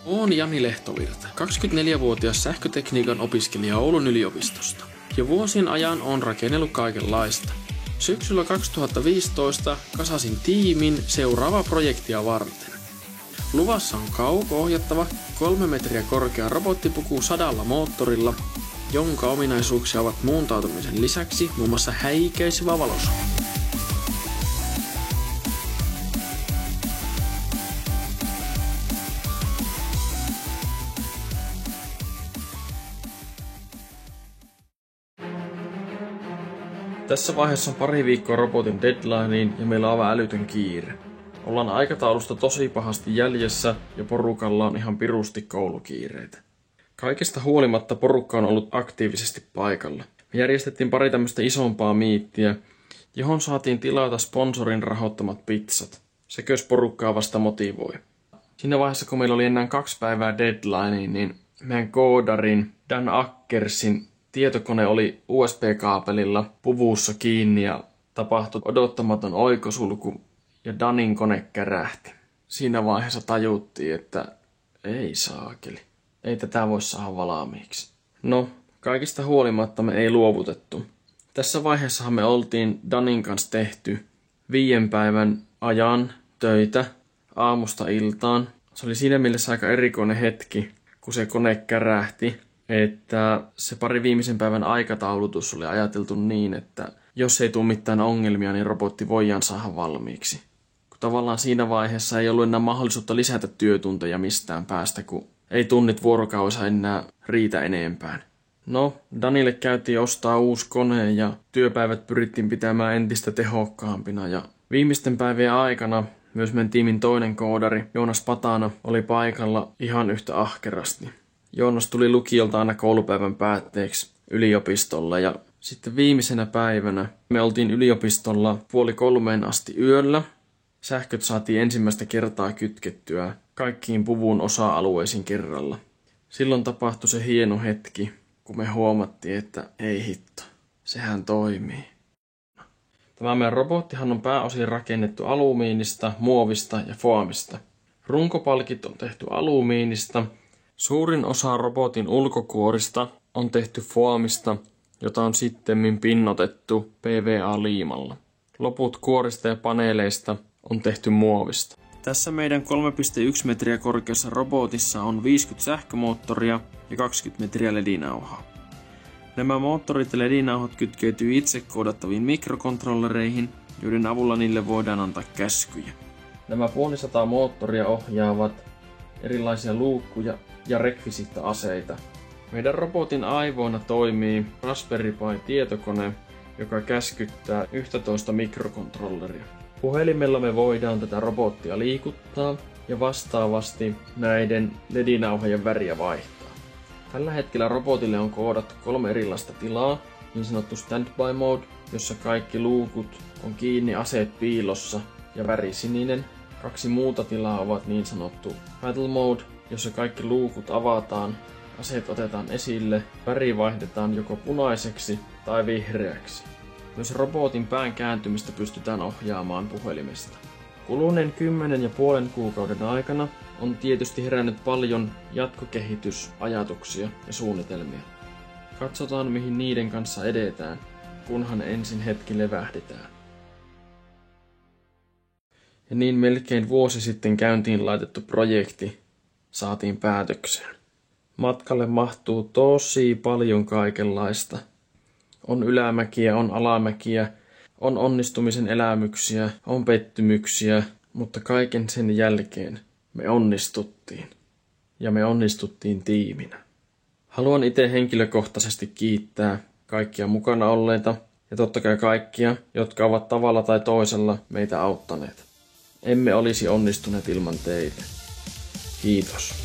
Oon Jani Lehtovirta, 24-vuotias sähkötekniikan opiskelija Oulun yliopistosta. Jo vuosien ajan on rakennellut kaikenlaista. Syksyllä 2015 kasasin tiimin seuraavaa projektia varten. Luvassa on kauko-ohjattava 3 metriä korkea robottipuku 100 moottorilla, jonka ominaisuuksia ovat muuntautumisen lisäksi muun muassa häikäisevä valosuhde. Tässä vaiheessa on pari viikkoa robotin deadlineen ja meillä on aivan älytön kiire. Ollaan aikataulusta tosi pahasti jäljessä ja porukalla on ihan pirusti koulukiireitä. Kaikesta huolimatta porukka on ollut aktiivisesti paikalla. Me järjestettiin pari tämmöistä isompaa miittiä, johon saatiin tilata sponsorin rahoittamat pizzat. Sekös porukkaa vasta motivoi. Siinä vaiheessa kun meillä oli enää 2 päivää deadlineen, niin meidän koodarin Dan Ackersin tietokone oli USB-kaapelilla puvussa kiinni ja tapahtui odottamaton oikosulku ja Danin kone kärähti. Siinä vaiheessa tajuttiin, että ei saakeli. Ei tätä voi saada valmiiksi. No, kaikista huolimatta me ei luovutettu. Tässä vaiheessahan me oltiin Danin kanssa tehty 5 päivän ajan töitä aamusta iltaan. Se oli siinä mielessä aika erikoinen hetki, kun se kone kärähti, että se pari viimeisen päivän aikataulutus oli ajateltu niin, että jos ei tule mitään ongelmia, niin robotti voidaan saada valmiiksi. Kun tavallaan siinä vaiheessa ei ollut enää mahdollisuutta lisätä työtunteja mistään päästä, kun ei tunnit vuorokaudessa enää riitä enempään. No, Danille käytiin ostaa uusi kone ja työpäivät pyrittiin pitämään entistä tehokkaampina. Ja viimeisten päivien aikana myös meidän tiimin toinen koodari, Joonas Patana, oli paikalla ihan yhtä ahkerasti. Joonas tuli lukiolta aina koulupäivän päätteeksi yliopistolle ja sitten viimeisenä päivänä me oltiin yliopistolla 2:30 asti yöllä. Sähköt saatiin ensimmäistä kertaa kytkettyä kaikkiin puvun osa-alueisiin kerralla. Silloin tapahtui se hieno hetki, kun me huomattiin, että ei hitto, sehän toimii. Tämä meidän robottihan on pääosin rakennettu alumiinista, muovista ja foamista. Runkopalkit on tehty alumiinista. Suurin osa robotin ulkokuorista on tehty foamista, jota on sittemmin pinnotettu PVA-liimalla. Loput kuorista ja paneeleista on tehty muovista. Tässä meidän 3,1 metriä korkeassa robotissa on 50 sähkömoottoria ja 20 metriä ledinauhaa. Nämä moottorit ja ledinauhat kytkeytyy itse koodattaviin mikrokontrollereihin, joiden avulla niille voidaan antaa käskyjä. Nämä 500 moottoria ohjaavat erilaisia luukkuja ja rekvisiitta-aseita. Meidän robotin aivoina toimii Raspberry Pi-tietokone, joka käskyttää 11 mikrokontrolleria. Puhelimella me voidaan tätä robottia liikuttaa ja vastaavasti näiden ledinauhojen väriä vaihtaa. Tällä hetkellä robotille on koodattu 3 erilaista tilaa, niin sanottu standby mode, jossa kaikki luukut on kiinni, aseet piilossa ja väri sininen. 2 muuta tilaa ovat niin sanottu battle mode, jossa kaikki luukut avataan, aseet otetaan esille, väri vaihdetaan joko punaiseksi tai vihreäksi. Myös robotin pään kääntymistä pystytään ohjaamaan puhelimesta. Kuluneen 10,5 kuukauden aikana on tietysti herännyt paljon jatkokehitysajatuksia ja suunnitelmia. Katsotaan mihin niiden kanssa edetään, kunhan ensin hetki levähdetään. Ja niin melkein vuosi sitten käyntiin laitettu projekti saatiin päätökseen. Matkalle mahtuu tosi paljon kaikenlaista. On ylämäkiä, on alamäkiä, on onnistumisen elämyksiä, on pettymyksiä, mutta kaiken sen jälkeen me onnistuttiin. Ja me onnistuttiin tiiminä. Haluan itse henkilökohtaisesti kiittää kaikkia mukana olleita ja totta kai kaikkia, jotka ovat tavalla tai toisella meitä auttaneet. Emme olisi onnistuneet ilman teitä. Kiitos.